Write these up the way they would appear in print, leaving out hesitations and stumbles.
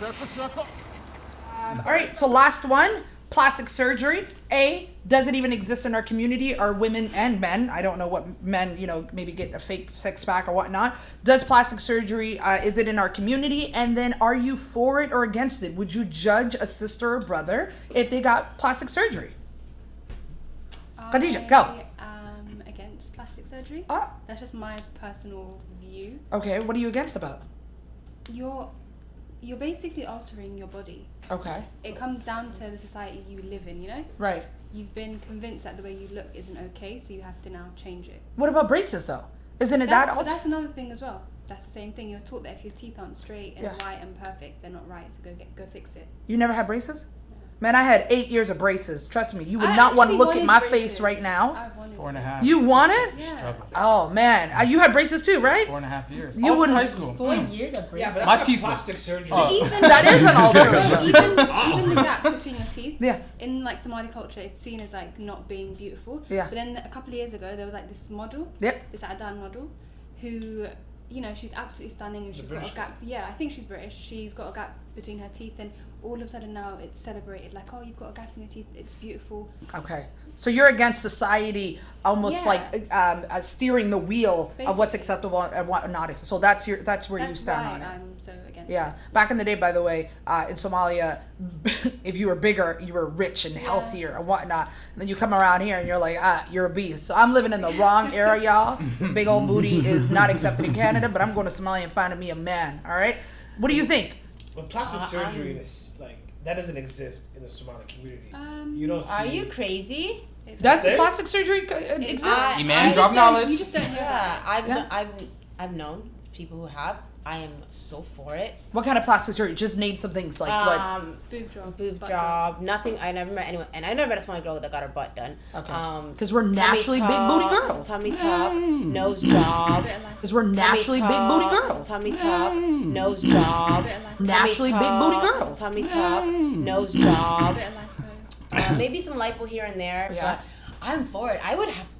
All right, so last one, plastic surgery. A, does it even exist in our community? Are women and men, I don't know what men, maybe get a fake six pack or whatnot. Does plastic surgery, is it in our community? And then are you for it or against it? Would you judge a sister or brother if they got plastic surgery? Khadija, go. Against plastic surgery. That's just my personal view. Okay, what are you against about? You're basically altering your body. Okay. It comes down to the society you live in, Right. You've been convinced that the way you look isn't okay, so you have to now change it. What about braces, though? Isn't it that's another thing as well. That's the same thing. You're taught that if your teeth aren't straight and white and perfect, they're not right, so go fix it. You never had braces? Man, I had 8 years of braces. Trust me, you would not want to look at my face right now. 4.5. You want it? Yeah. Oh man, you had braces too, right? 4.5 years. You wouldn't. High school. 4 years of braces. Yeah, but My that's teeth plastic surgery. That is an alternative. Even the gap between your teeth. Yeah. In like Somali culture, it's seen as like not being beautiful. Yeah. But then a couple of years ago, there was like this model. Yep. This Adan model, who, she's absolutely stunning and she's got a gap. Yeah, I think she's British. She's got a gap between her teeth, and all of a sudden now it's celebrated. Like, oh, you've got a gap in your teeth. It's beautiful. Okay. So you're against society almost like steering the wheel of what's acceptable and what not. So that's where you stand on it. I'm so against Yeah. it. Back in the day, by the way, in Somalia, if you were bigger, you were rich and healthier and whatnot. And then you come around here and you're like, you're a beast. So I'm living in the wrong era, y'all. The big old booty is not accepted in Canada, but I'm going to Somalia and finding me a man. All right. What do you think? But plastic surgery is that doesn't exist in the Somali community. You don't see. Are you crazy? Does plastic surgery exist? Man, drop knowledge. You just don't hear Yeah, I've known people who have. I am so for it. What kind of plastic surgery? Just name some things like what? boob Butt job. job. Nothing. I never met anyone, and I never met a Somali girl that got her butt done. Okay. Because we're naturally big booty girls. Tummy tuck, nose job. Because we're naturally big booty girls. Tummy tuck, nose job. Naturally big booty girls. Tummy tuck, nose job. Maybe some lipo here and there, but I'm for it.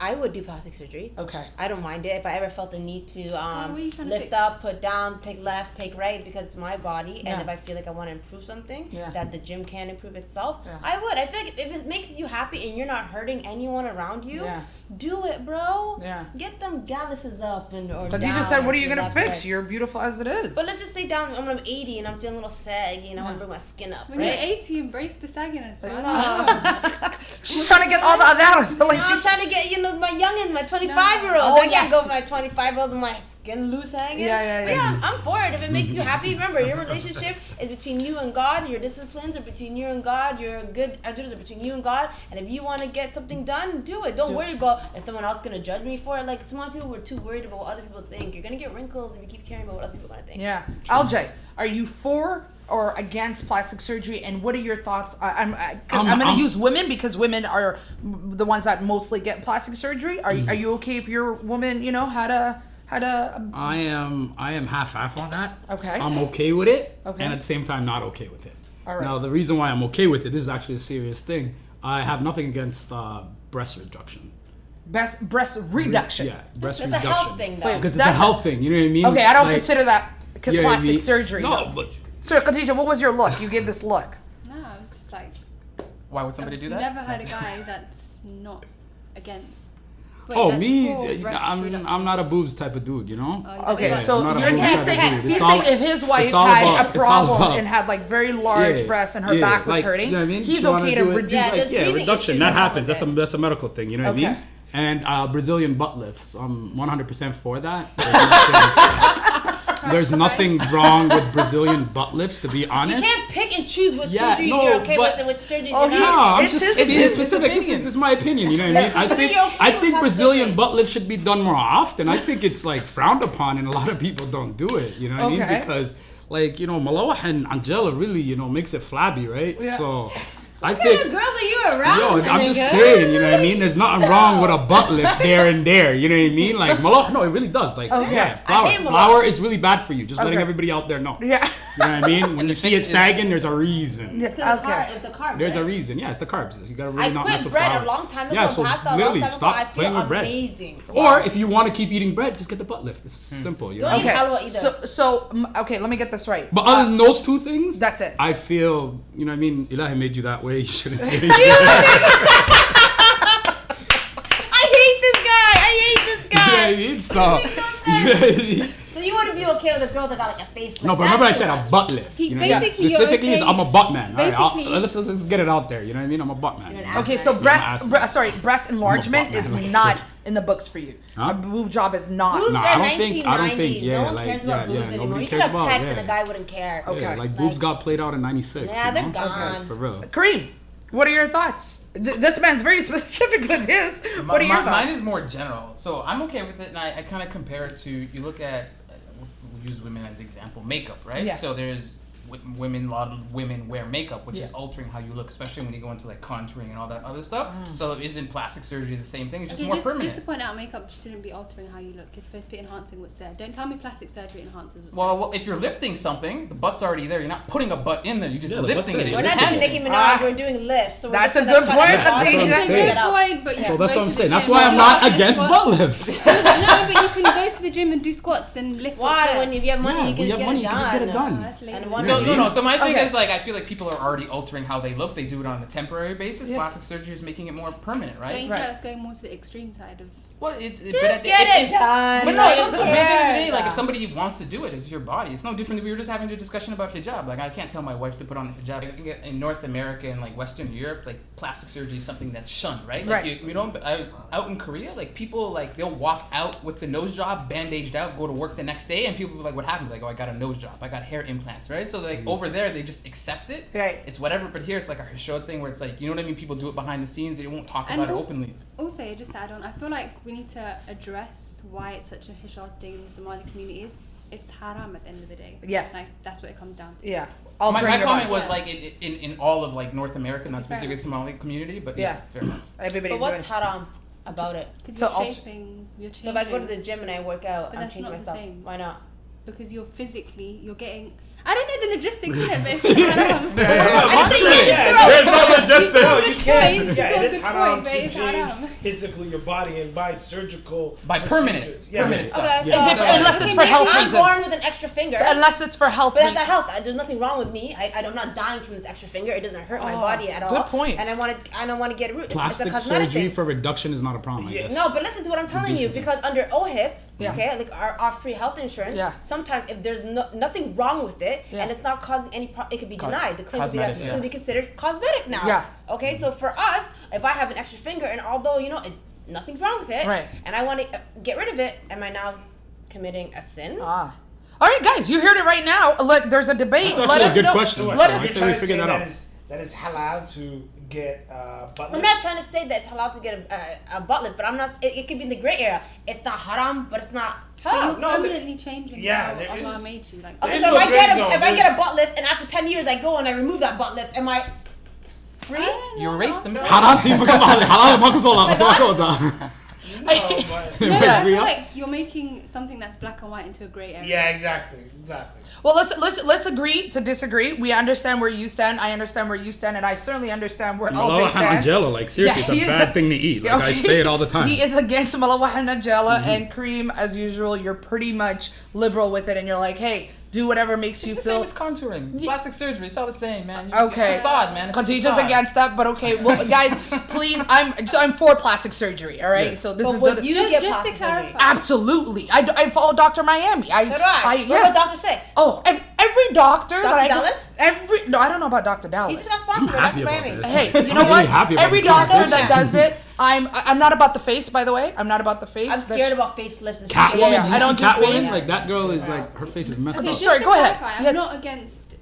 I would do plastic surgery. Okay. I don't mind it if I ever felt the need to what are you trying to lift fix? up, put down, take left, take right, because it's my body. Yeah. And if I feel like I want to improve something that the gym can improve itself, Yeah. I would. I feel like if it makes you happy and you're not hurting anyone around you, do it, bro. Yeah. Get them galluses up or But down. you just said, what are you to gonna left, fix? right. You're beautiful as it is. But let's just say down when I'm 80 and I'm feeling a little saggy and I want to bring my skin up, When right? you're 80, embrace the sagginess, man. She's trying to get all the others. So like She's trying to get, my youngins, my 25-year-old. Oh, I yes. can't go with my 25-year-old with my skin loose hanging. Yeah. But yeah, I'm for it. If it makes you happy, remember, your relationship is between you and God. Your disciplines are between you and God. Your good attitudes are between you and God. And if you want to get something done, do it. Don't worry about if someone else is going to judge me for it. Like, some people were too worried about what other people think. You're going to get wrinkles if you keep caring about what other people are going to think. Yeah. LJ, are you for or against plastic surgery, and what are your thoughts? I'm going to use women because women are the ones that mostly get plastic surgery. Are you okay if your woman, had a I am half on that. Okay. I'm okay with it. Okay. And at the same time not okay with it. All right. Now the reason why I'm okay with it, this is actually a serious thing. I have nothing against breast reduction. breast reduction? Yeah, breast It's reduction. a health thing, though. Because it's a health thing, you know what I mean? Okay, I don't Like, consider that you know what I plastic mean? surgery. No, though. but So, Khadija, what was your look? You gave this look. No, I'm just like, Why would somebody do that? I've never heard a guy that's not against. Wait, oh that's me, for breast reduction. I'm not a boobs type of dude, you know? Okay, Yeah, so I'm not a boobs he's type of dude. saying It's all- if his wife it's all had about- a it's all problem about- and had like very large breasts and her back was like, hurting, you know what I mean? he's She wanna okay to do it- reduce Yeah, it. there's breathing reduction. issues That that come happens. with That's a medical thing, you know what I Okay. mean? And Brazilian butt lifts. I'm 100% for that. There's nothing wrong with Brazilian butt lifts, to be You honest. can't pick and choose what Yeah, surgeries no, you're okay but- with and which surgeries Oh, you're he- No, not. I'm It's just his- being his specific. This opinion. is my opinion. You know what I mean? I think You're okay I with think plastic Brazilian surgery. butt lifts should be done more often. I think it's like frowned upon, and a lot of people don't do it. You know what I Okay. mean? Because like Malawah and Angela really makes it flabby, right? Yeah. So I What kind of think. girls are you around? Yo, I'm nigga? just saying, you know what I mean? There's nothing wrong with a butt lift there and there, you know what I mean? Like, Malawah, no, it really does. Like, Okay. yeah, I hate flour Malawah. is really bad for you. Just letting Okay. everybody out there know. Yeah. You know what I mean? When you see it fix is- sagging, there's a reason. It's 'cause Okay. of the carb. There's a right? reason. Yeah, it's the carbs. You gotta really I not mess quit with bread flour. a long time ago. Yeah, so Pasta a long literally time ago. stop I playing feel with bread. amazing. Or if you want to keep eating bread, just get the butt lift. It's simple. You know? Don't eat Okay. halwa either. Okay, let me get this right. But other than those two things, That's it. I feel, you know what I mean? Ilahi made you that way. You shouldn't be. I hate this guy. I hate this You know what I guy. mean? So, you know what I mean? So you wouldn't be okay with a girl that got like a face lift? No, but remember I said a butt lift. He- You know, basically, you're specifically, is okay- I'm a butt man. All right, basically- let's get it out there. You know what I mean? I'm a butt man. You're an ass Okay, so man. breast enlargement butt is man. not in the books for you. Huh? A boob job is not. Boobs Nah, are I don't think- 1990s. yeah, no one like, cares about yeah, boobs yeah, anymore. nobody You could cares have about- pecs yeah. and a guy wouldn't care. Okay. Yeah, like boobs got played out in '96. Yeah, you they're know? gone. For real. Kareem, what are your thoughts? This man's very specific with his. What are your thoughts? Mine is more general. So I'm okay with it, and I kind of compare it to, you look at, we'll use women as example, makeup, right? Yeah. So there's women, a lot of women wear makeup, which is altering how you look, especially when you go into like contouring and all that other stuff. So isn't plastic surgery the same thing? It's just Okay, more just permanent. to point out, makeup shouldn't be altering how you look. It's supposed to be enhancing what's there. Don't tell me plastic surgery enhances what's Well, if you're lifting something, the butt's already there. You're not putting a butt in there. You're just Yeah, the lifting butt's it. there. We're It's not doing enhancing. Nicki Minaj. We're doing lifts. So we're That's just a gonna good cut point, it out. Khadija. there. That's It's a what I'm good saying. point, but So you that's go what I'm to saying. the That's gym why and I'm do not like against squats. butt lifts. No, but you can go to the gym and do squats and lift what's Why? there. When if you have money, Yeah, you can when you just have money, get you can just get it it done. done. That's lazy. And one So Yeah. no. So my thing Okay. is like I feel like people are already altering how they look. They do it on a temporary basis. Yeah. Plastic surgery is making it more permanent, Don't right? you Right. feel that's going more to the extreme side of? Well, it's Just get it done. But no, Like, at the end of the day, like yeah. if somebody wants to do it, it's your body. It's no different. We were just having a discussion about hijab. Like I can't tell my wife to put on a hijab. In North America and like Western Europe, like plastic surgery is something that's shunned, right? Like Right. you don't. Out in Korea, like people like they'll walk out with the nose job, bandaged out, go to work the next day, and people be like, "What happened?" Like, "Oh, I got a nose job. I got hair implants." Right? So like over there, they just accept it. Right. It's whatever. But here, it's like a hishod thing where it's like, you know what I mean? People do it behind the scenes. They won't talk And about it al- openly. Also, just to add on, I feel like we need to address why it's such a hishad thing in the Somali communities. It's haram at the end of the day. Yes. Like, that's what it comes down to. Yeah. My Altering your comment body. was like in all of like North America, not Fair specifically enough. Somali community, but Yeah. fair enough. Everybody's But what's doing. haram about it? Because So you're alter- shaping, you're So changing. if I go to the gym and I work out, But I'm that's changing not the myself. same. Why not? Because you're getting. I don't know the logistics in it, but it's haram. I just think Yeah, you just There's no No, logistics. you can't. Point. Yeah, You've got it a is good haram point, but to it's change haram. physically your body and by surgical By permanent, procedures. Yeah. permanent stuff. Okay, Yeah. so Unless it's for health I'm reasons. born with an extra finger. Unless it's for health. But that's reasons. not health. There's nothing wrong with me. I'm not dying from this extra finger. It doesn't hurt my Oh, body at all. good point. And I don't want to get it. It's a Plastic cosmetic surgery thing. for reduction is not a problem, I Yeah. guess. No, but listen to what I'm telling you. Reducing Because under OHIP, Yeah. okay, like our free health insurance, Yeah. sometimes if there's nothing wrong with it Yeah. and it's not causing any problem, it could be denied. The claim cosmetic, could be considered cosmetic now. Yeah. Okay, so for us, if I have an extra finger and although nothing's wrong with it, Right. and I want to get rid of it, am I now committing a sin? Ah. All right, guys, you heard it right now. Look, there's a debate. That's Let actually us a good know. question. Let So us. Let's you're say we trying to figure say that out. that is halal to get butt I'm lift? not trying to say that it's allowed to get a butt lift, but I'm not. It could be in the gray area. It's not haram, but it's not But you're halal. No, permanently changing yeah, how there Allah is- made you. Like, there Okay, is so no if gray zone. I There's- get a butt lift and after 10 years I go and I remove that butt lift, am I free? You erased them. Haram team become halal makusola. No, but No, Yeah. I feel like you're making something that's black and white into a grey area. yeah, exactly. Well, let's agree to disagree. We understand where you stand. I understand where you stand, and I certainly understand where LJ stands. Jello, like seriously, Yeah, it's he a is bad a- thing to eat. Like Okay. I say it all the time. He is against Malawaha Najela and Cream as usual. You're pretty much liberal with it, and you're like, hey, do whatever makes you It's the same feel. as contouring, plastic surgery. It's all the same, man. Okay. Facade, man. It's a Khadija's facade. against that, but okay. Well, guys, please, I'm for plastic surgery. All right, Yeah. so this But is would the, you Just get to plastic surgery? clarify. absolutely. I follow Dr. Miami. So do I. What yeah. about Dr. Six? Oh, every doctor that I Dr. go- Dallas? no, I don't know about Dr. He's Dallas. not sponsored by happy Dr. about Miami. this. Hey, you I'm know really what? happy about Every this doctor conversation. that does it, I'm not about the face, by the way. I'm not about the face. I'm That's- scared about facelifts and Catwoman, shit. Yeah, I don't do Catwoman. face. Like that girl is like her face is messed Okay, up. just Sorry, to go ahead. clarify, I'm Yes. not against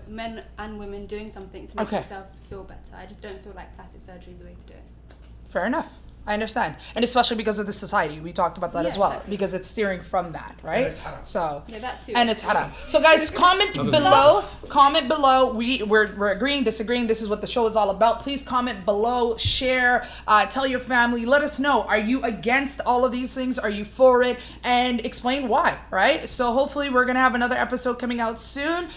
men and women doing something to make Okay. themselves feel better. I just don't feel like plastic surgery is the way to do it. Fair enough. I understand, and especially because of the society, we talked about that Yeah, as well, exactly. because it's steering from that, right? it's haram. So Yeah, that too. and it's haram. So guys, comment below. Comment below. We're agreeing, disagreeing. This is what the show is all about. Please comment below, share, tell your family. Let us know. Are you against all of these things? Are you for it? And explain why. Right. So hopefully we're gonna have another episode coming out soon.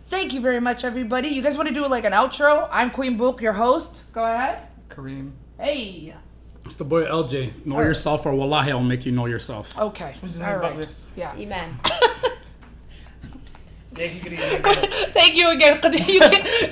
Thank you very much, everybody. You guys want to do like an outro? I'm Queen Book, your host. Go ahead. Kareem. Hey. It's the boy LJ. Know yourself, or wallahi, I'll make you know yourself. Okay. Who's his All name? right. Butlifts? Yeah. Amen. Thank you, Khadija. Thank you again.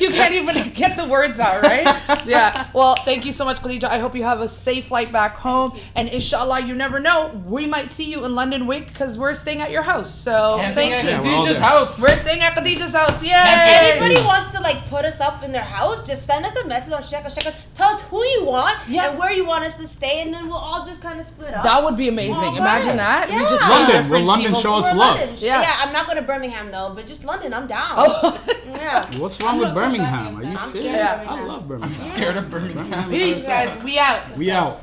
You can't even get the words out, right? Yeah. Well, thank you so much, Khadija. I hope you have a safe flight back home. And inshallah, you never know, we might see you in London week because we're staying at your house. So Camping thank at you. Yeah, we're all Khadija's there. house. We're staying at Khadija's house. Yay! Anybody wants to like put us up in their house, just send us a message on Sheeko Sheeko. Tell us who you want Yeah. and where you want us to stay, and then we'll all just kind of split up. That would be amazing. Oh, Imagine right. that. We Yeah. just London. different Will London people's- show us We're love? London. Yeah. Yeah, I'm not going to Birmingham though, but just London, I'm down. Oh. Yeah. What's wrong with not from Birmingham? Are Birmingham, you so I'm serious? scared of I Birmingham. love Birmingham. Scared of Birmingham. Peace, guys. We out. We out.